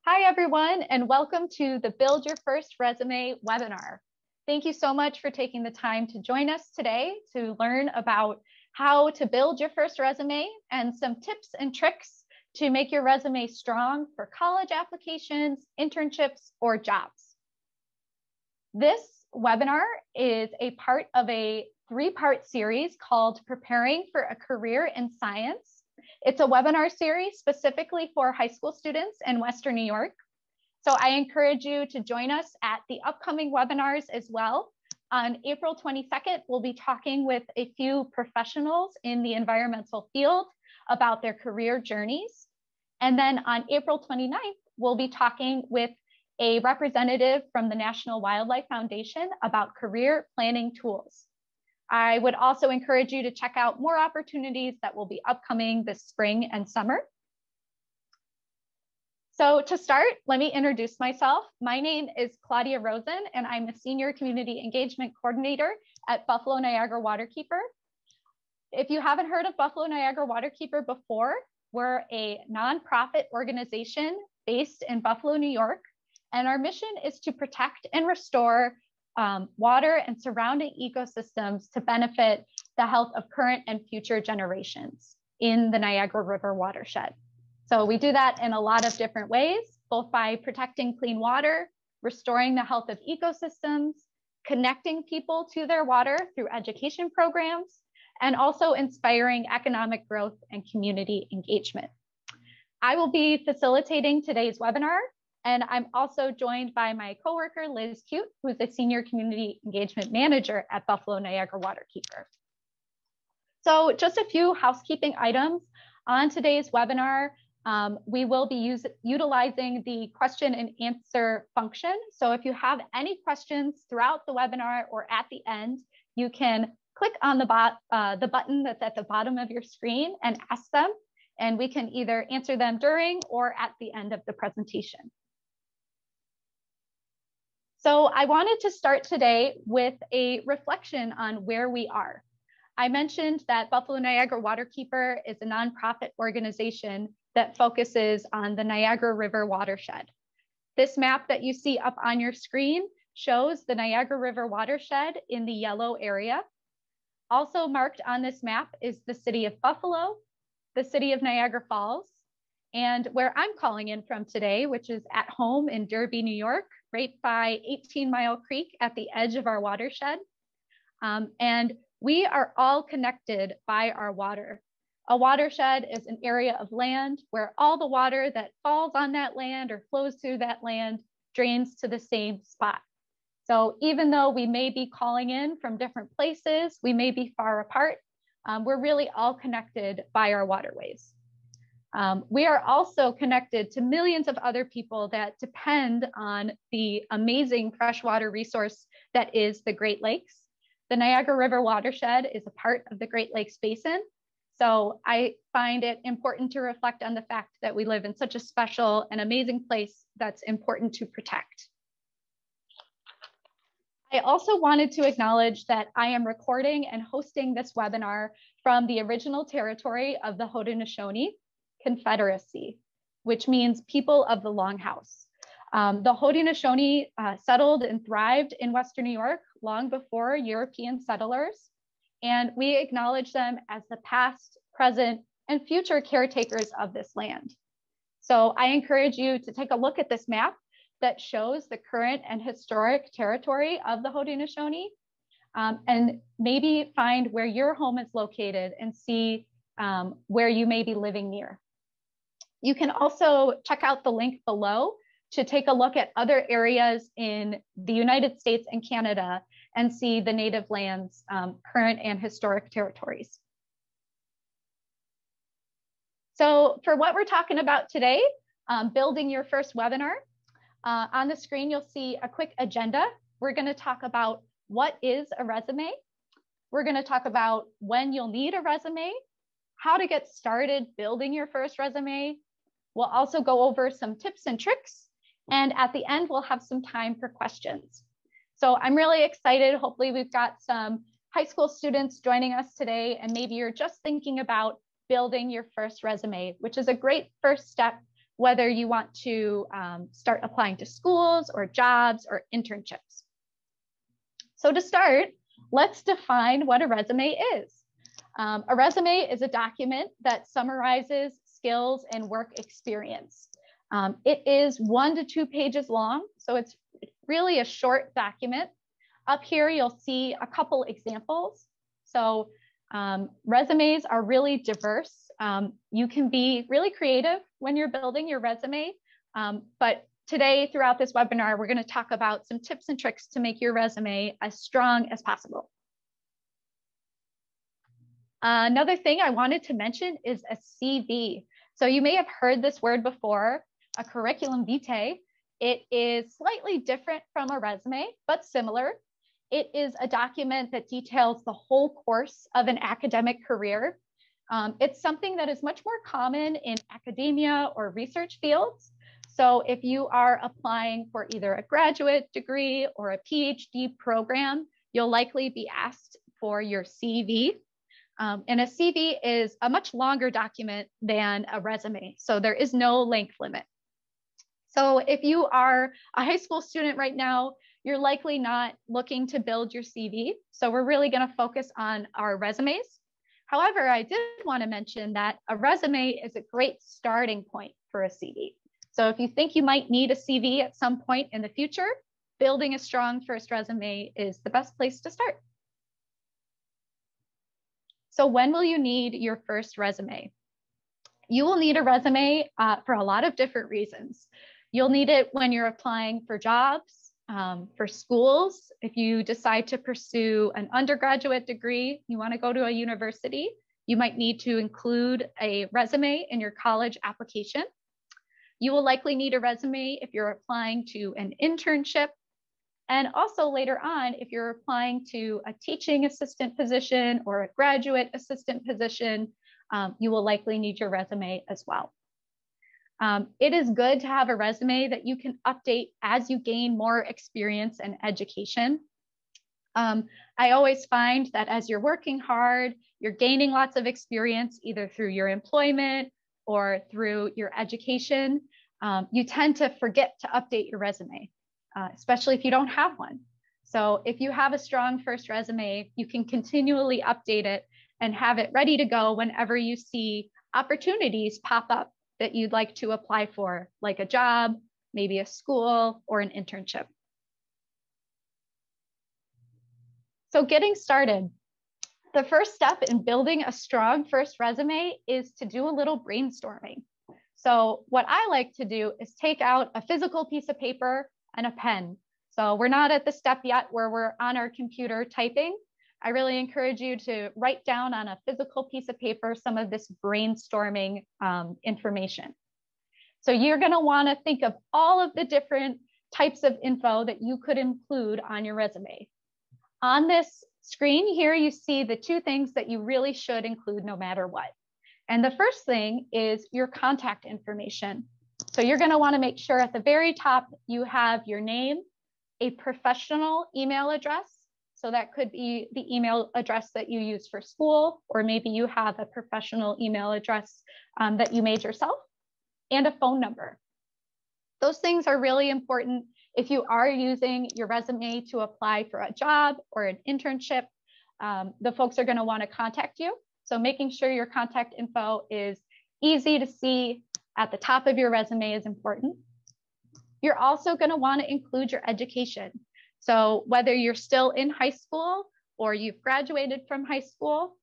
Hi, everyone, and welcome to the Build Your First Resume webinar. Thank you so much for taking the time to join us today to learn about how to build your first resume and some tips and tricks to make your resume strong for college applications, internships, or jobs. This webinar is a part of a three-part series called Preparing for a Career in Science. It's a webinar series specifically for high school students in Western New York. So I encourage you to join us at the upcoming webinars as well. On April 22nd, we'll be talking with a few professionals in the environmental field about their career journeys. And then on April 29th, we'll be talking with a representative from the National Wildlife Foundation about career planning tools. I would also encourage you to check out more opportunities that will be upcoming this spring and summer. So to start, let me introduce myself. My name is Claudia Rosen, and I'm a Senior Community Engagement Coordinator at Buffalo Niagara Waterkeeper. If you haven't heard of Buffalo Niagara Waterkeeper before, we're a nonprofit organization based in Buffalo, New York, and our mission is to protect and restore water and surrounding ecosystems to benefit the health of current and future generations in the Niagara River watershed. So we do that in a lot of different ways, both by protecting clean water, restoring the health of ecosystems, connecting people to their water through education programs, and also inspiring economic growth and community engagement. I will be facilitating today's webinar, and I'm also joined by my coworker, Liz Cute, who's a Senior Community Engagement Manager at Buffalo Niagara Waterkeeper. So just a few housekeeping items on today's webinar. We will be utilizing the question and answer function. So if you have any questions throughout the webinar or at the end, you can click on the button that's at the bottom of your screen and ask them, and we can either answer them during or at the end of the presentation. So I wanted to start today with a reflection on where we are. I mentioned that Buffalo Niagara Waterkeeper is a nonprofit organization that focuses on the Niagara River watershed. This map that you see up on your screen shows the Niagara River watershed in the yellow area. Also marked on this map is the city of Buffalo, the city of Niagara Falls, and where I'm calling in from today, which is at home in Derby, New York, right by 18 Mile Creek at the edge of our watershed. And we are all connected by our water. A watershed is an area of land where all the water that falls on that land or flows through that land drains to the same spot. So even though we may be calling in from different places, we may be far apart, we're really all connected by our waterways. We are also connected to millions of other people that depend on the amazing freshwater resource that is the Great Lakes. The Niagara River watershed is a part of the Great Lakes Basin. So I find it important to reflect on the fact that we live in such a special and amazing place that's important to protect. I also wanted to acknowledge that I am recording and hosting this webinar from the original territory of the Haudenosaunee Confederacy, which means people of the Longhouse. The Haudenosaunee settled and thrived in Western New York long before European settlers, and we acknowledge them as the past, present, and future caretakers of this land. So I encourage you to take a look at this map that shows the current and historic territory of the Haudenosaunee, and maybe find where your home is located and see where you may be living near. You can also check out the link below to take a look at other areas in the United States and Canada and see the native lands' current and historic territories. So for what we're talking about today, building your first webinar, on the screen, you'll see a quick agenda. We're going to talk about what is a resume. We're going to talk about when you'll need a resume, how to get started building your first resume. We'll also go over some tips and tricks. And at the end, we'll have some time for questions. So I'm really excited. Hopefully we've got some high school students joining us today, and maybe you're just thinking about building your first resume, which is a great first step whether you want to start applying to schools or jobs or internships. So to start, let's define what a resume is. A resume is a document that summarizes skills and work experience. It is 1 to 2 pages long, so it's really a short document. Up here, you'll see a couple examples. So resumes are really diverse. You can be really creative when you're building your resume, but today, throughout this webinar, we're going to talk about some tips and tricks to make your resume as strong as possible. Another thing I wanted to mention is a CV. So you may have heard this word before, a curriculum vitae. It is slightly different from a resume, but similar. It is a document that details the whole course of an academic career. It's something that is much more common in academia or research fields. So if you are applying for either a graduate degree or a PhD program, you'll likely be asked for your CV. And a CV is a much longer document than a resume, so there is no length limit. So if you are a high school student right now, you're likely not looking to build your CV. So we're really going to focus on our resumes. However, I did want to mention that a resume is a great starting point for a CV. So if you think you might need a CV at some point in the future, building a strong first resume is the best place to start. So when will you need your first resume? You will need a resume for a lot of different reasons. You'll need it when you're applying for jobs, for schools. If you decide to pursue an undergraduate degree, you want to go to a university, you might need to include a resume in your college application. You will likely need a resume if you're applying to an internship. And also later on, if you're applying to a teaching assistant position or a graduate assistant position, you will likely need your resume as well. It is good to have a resume that you can update as you gain more experience and education. I always find that as you're working hard, you're gaining lots of experience either through your employment or through your education. You tend to forget to update your resume. Especially if you don't have one. So if you have a strong first resume, you can continually update it and have it ready to go whenever you see opportunities pop up that you'd like to apply for, like a job, maybe a school, or an internship. So getting started. The first step in building a strong first resume is to do a little brainstorming. So what I like to do is take out a physical piece of paper and a pen. So we're not at the step yet where we're on our computer typing. I really encourage you to write down on a physical piece of paper some of this brainstorming information. So you're going to want to think of all of the different types of info that you could include on your resume. On this screen here, you see the 2 things that you really should include no matter what. And the first thing is your contact information. So you're going to want to make sure at the very top you have your name, a professional email address. So that could be the email address that you use for school, or maybe you have a professional email address that you made yourself, and a phone number. Those things are really important if you are using your resume to apply for a job or an internship. The folks are going to want to contact you. So making sure your contact info is easy to see at the top of your resume is important. You're also going to want to include your education. So whether you're still in high school or you've graduated from high school,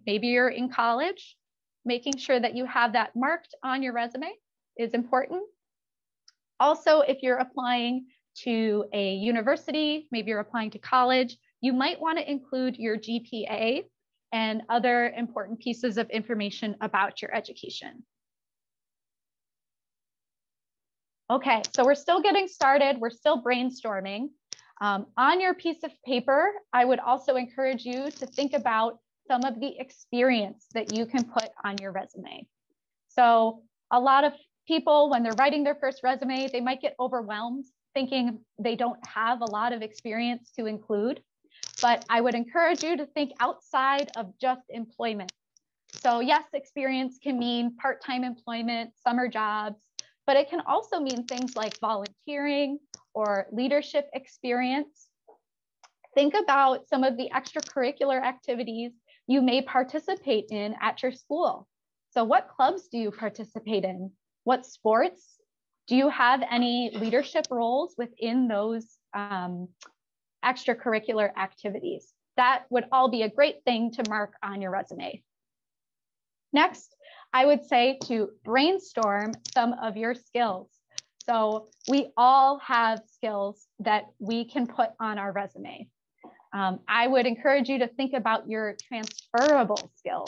maybe you're in college, making sure that you have that marked on your resume is important. Also, if you're applying to a university, maybe you're applying to college, you might want to include your GPA and other important pieces of information about your education. Okay, so we're still getting started. We're still brainstorming. On your piece of paper, I would also encourage you to think about some of the experience that you can put on your resume. So a lot of people, when they're writing their first resume, they might get overwhelmed thinking they don't have a lot of experience to include. But I would encourage you to think outside of just employment. So yes, experience can mean part-time employment, summer jobs, but it can also mean things like volunteering or leadership experience. Think about some of the extracurricular activities you may participate in at your school. So what clubs do you participate in? What sports? Do you have any leadership roles within those extracurricular activities? That would all be a great thing to mark on your resume. Next, I would say to brainstorm some of your skills. So we all have skills that we can put on our resume. I would encourage you to think about your transferable skills.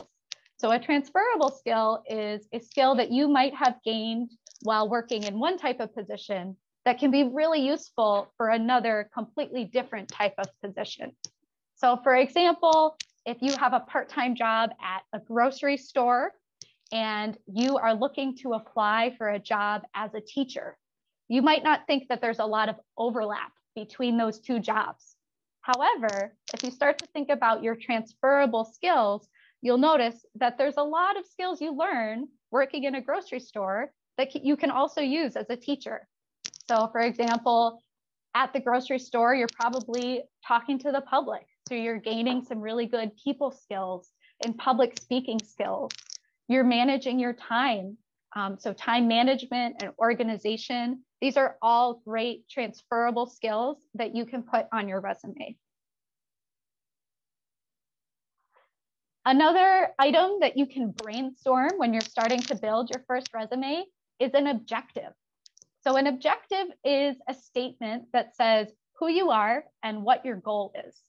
So a transferable skill is a skill that you might have gained while working in one type of position that can be really useful for another completely different type of position. So for example, if you have a part-time job at a grocery store and you are looking to apply for a job as a teacher, you might not think that there's a lot of overlap between those two jobs. However, if you start to think about your transferable skills, you'll notice that there's a lot of skills you learn working in a grocery store that you can also use as a teacher. So for example, at the grocery store, you're probably talking to the public. So you're gaining some really good people skills and public speaking skills. You're managing your time. So time management and organization, these are all great transferable skills that you can put on your resume. Another item that you can brainstorm when you're starting to build your first resume is an objective. So an objective is a statement that says who you are and what your goal is.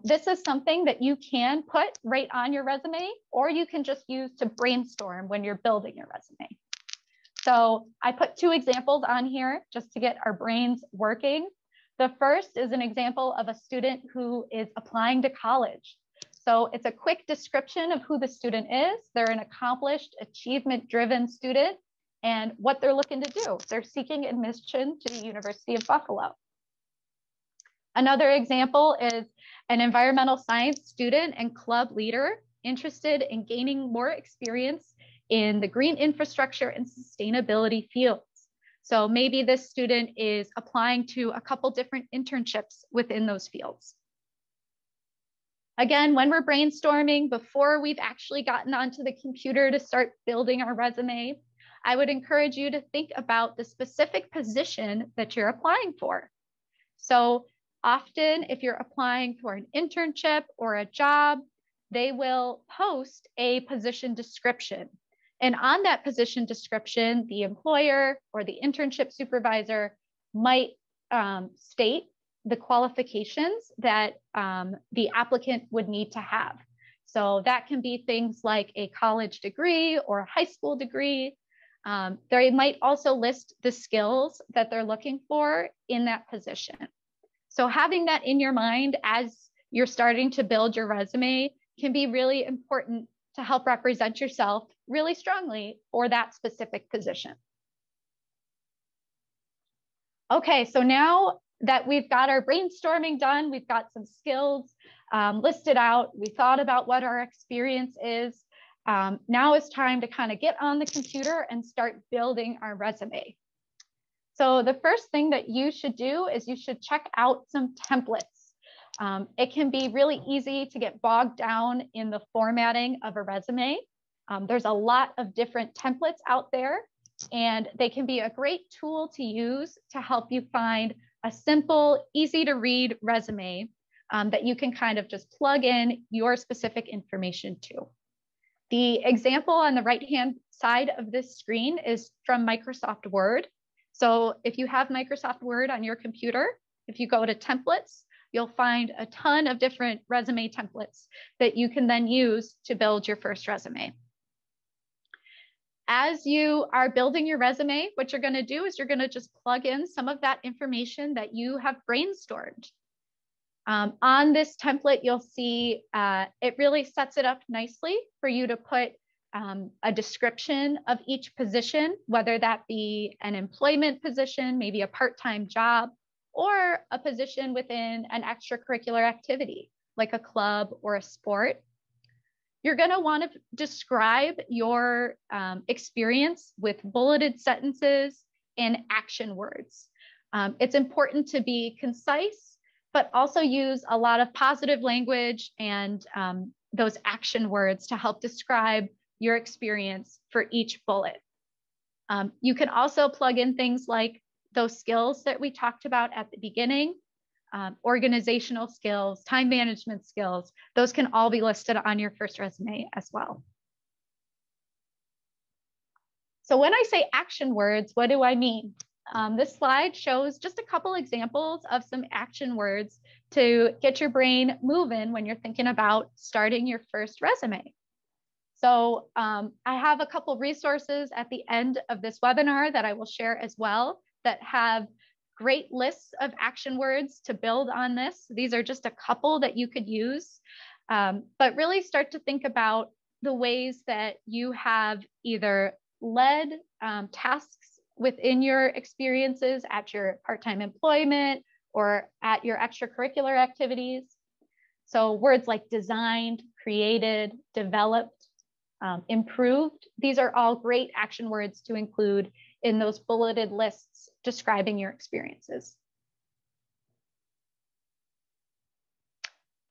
This is something that you can put right on your resume, or you can just use to brainstorm when you're building your resume. So I put two examples on here just to get our brains working. The first is an example of a student who is applying to college. So it's a quick description of who the student is. They're an accomplished, achievement-driven student, and what they're looking to do. They're seeking admission to the University of Buffalo. Another example is an environmental science student and club leader interested in gaining more experience in the green infrastructure and sustainability fields. So maybe this student is applying to a couple different internships within those fields. Again, when we're brainstorming, before we've actually gotten onto the computer to start building our resume, I would encourage you to think about the specific position that you're applying for. So often, if you're applying for an internship or a job, they will post a position description. And on that position description, the employer or the internship supervisor might state the qualifications that the applicant would need to have. So that can be things like a college degree or a high school degree. They might also list the skills that they're looking for in that position. So having that in your mind as you're starting to build your resume can be really important to help represent yourself really strongly for that specific position. Okay, so now that we've got our brainstorming done, we've got some skills listed out, we thought about what our experience is, now it's time to kind of get on the computer and start building our resume. So the first thing that you should do is you should check out some templates. It can be really easy to get bogged down in the formatting of a resume. There's a lot of different templates out there, and they can be a great tool to use to help you find a simple, easy to read resume that you can kind of just plug in your specific information to. The example on the right-hand side of this screen is from Microsoft Word. So if you have Microsoft Word on your computer, if you go to templates, you'll find a ton of different resume templates that you can then use to build your first resume. As you are building your resume, what you're going to do is you're going to just plug in some of that information that you have brainstormed. On this template, you'll see it really sets it up nicely for you to put a description of each position, whether that be an employment position, maybe a part-time job, or a position within an extracurricular activity, like a club or a sport. You're going to want to describe your experience with bulleted sentences and action words. It's important to be concise, but also use a lot of positive language and those action words to help describe your experience for each bullet. You can also plug in things like those skills that we talked about at the beginning, organizational skills, time management skills. Those can all be listed on your first resume as well. So when I say action words, what do I mean? This slide shows just a couple examples of some action words to get your brain moving when you're thinking about starting your first resume. So I have a couple resources at the end of this webinar that I will share as well that have great lists of action words to build on this. These are just a couple that you could use, but really start to think about the ways that you have either led tasks within your experiences at your part-time employment or at your extracurricular activities. So words like designed, created, developed, improved, these are all great action words to include in those bulleted lists describing your experiences.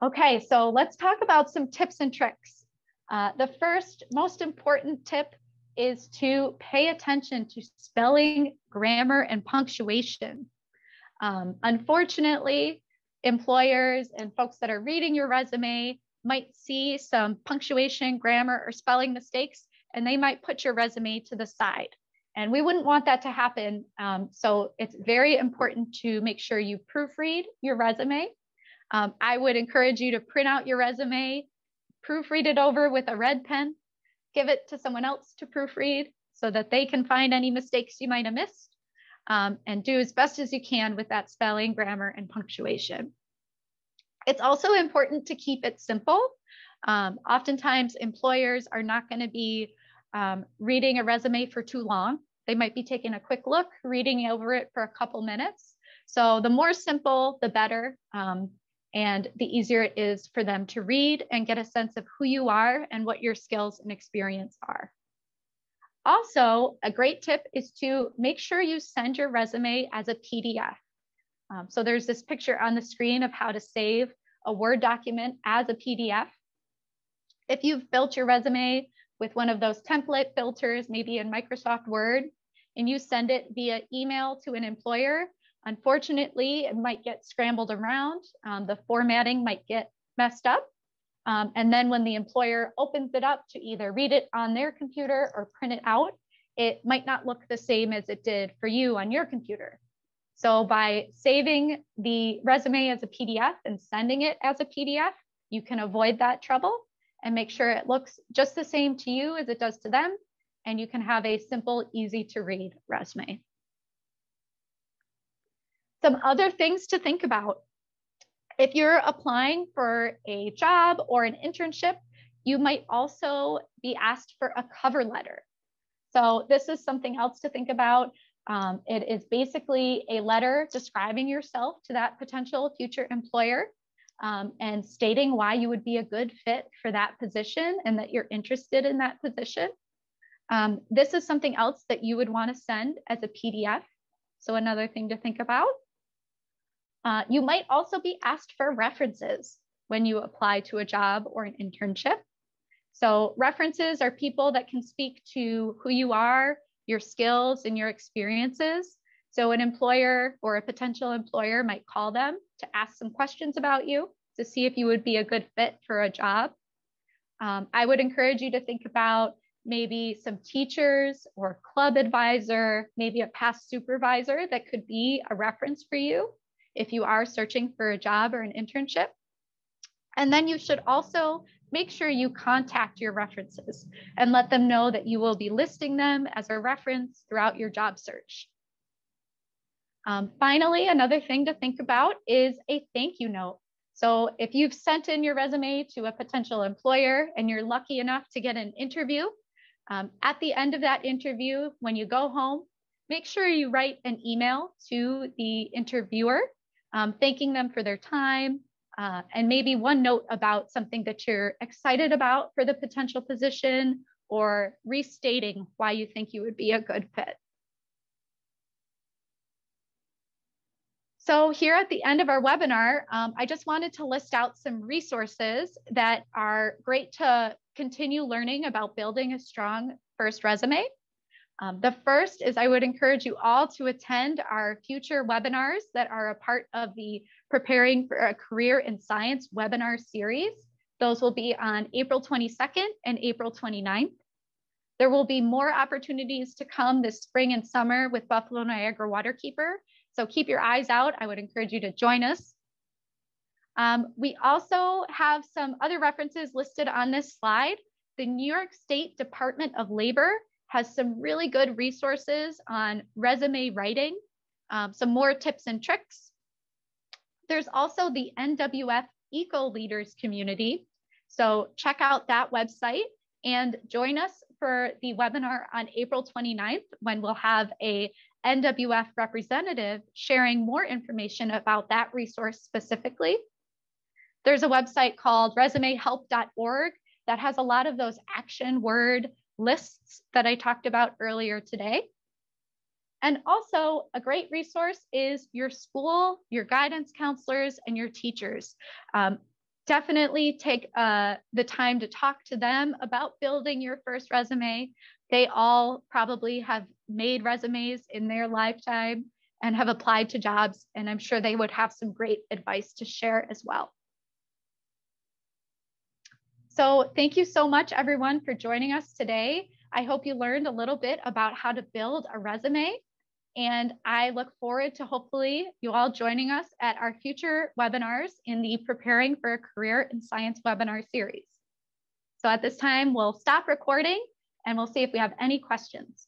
Okay, so let's talk about some tips and tricks. The first most important tip is to pay attention to spelling, grammar, and punctuation. Unfortunately, employers and folks that are reading your resume might see some punctuation, grammar, or spelling mistakes, and they might put your resume to the side. And we wouldn't want that to happen. So it's very important to make sure you proofread your resume. I would encourage you to print out your resume, proofread it over with a red pen, give it to someone else to proofread so that they can find any mistakes you might have missed, and do as best as you can with that spelling, grammar, and punctuation. It's also important to keep it simple. Oftentimes, employers are not going to be reading a resume for too long. They might be taking a quick look, reading over it for a couple minutes. So the more simple, the better. And the easier it is for them to read and get a sense of who you are and what your skills and experience are. Also, a great tip is to make sure you send your resume as a PDF. So there's this picture on the screen of how to save a Word document as a PDF. If you've built your resume with one of those template filters, maybe in Microsoft Word, and you send it via email to an employer, unfortunately, it might get scrambled around. The formatting might get messed up. And then when the employer opens it up to either read it on their computer or print it out, it might not look the same as it did for you on your computer. So by saving the resume as a PDF and sending it as a PDF, you can avoid that trouble and make sure it looks just the same to you as it does to them. And you can have a simple, easy to read resume. Some other things to think about. If you're applying for a job or an internship, you might also be asked for a cover letter. So this is something else to think about. It is basically a letter describing yourself to that potential future employer and stating why you would be a good fit for that position and that you're interested in that position. This is something else that you would want to send as a PDF. So another thing to think about. You might also be asked for references when you apply to a job or an internship. So references are people that can speak to who you are, your skills, and your experiences. So an employer or a potential employer might call them to ask some questions about you to see if you would be a good fit for a job. I would encourage you to think about maybe some teachers or club advisor, maybe a past supervisor that could be a reference for you if you are searching for a job or an internship. And then you should also make sure you contact your references and let them know that you will be listing them as a reference throughout your job search. Finally, another thing to think about is a thank you note. So if you've sent in your resume to a potential employer and you're lucky enough to get an interview, at the end of that interview, when you go home, make sure you write an email to the interviewer, thanking them for their time, And maybe one note about something that you're excited about for the potential position, or restating why you think you would be a good fit. So here at the end of our webinar, I just wanted to list out some resources that are great to continue learning about building a strong first resume. The first is I would encourage you all to attend our future webinars that are a part of the Preparing for a Career in Science webinar series. Those will be on April 22nd and April 29th. There will be more opportunities to come this spring and summer with Buffalo Niagara Waterkeeper. So keep your eyes out. I would encourage you to join us. We also have some other references listed on this slide. The New York State Department of Labor has some really good resources on resume writing, some more tips and tricks. There's also the NWF Eco Leaders community. So check out that website and join us for the webinar on April 29th, when we'll have a NWF representative sharing more information about that resource specifically. There's a website called resumehelp.org that has a lot of those action word lists that I talked about earlier today. And also a great resource is your school, your guidance counselors, and your teachers. Definitely take the time to talk to them about building your first resume. They all probably have made resumes in their lifetime and have applied to jobs, and I'm sure they would have some great advice to share as well. So thank you so much, everyone, for joining us today. I hope you learned a little bit about how to build a resume, and I look forward to hopefully you all joining us at our future webinars in the Preparing for a Career in Science webinar series. So at this time, we'll stop recording and we'll see if we have any questions.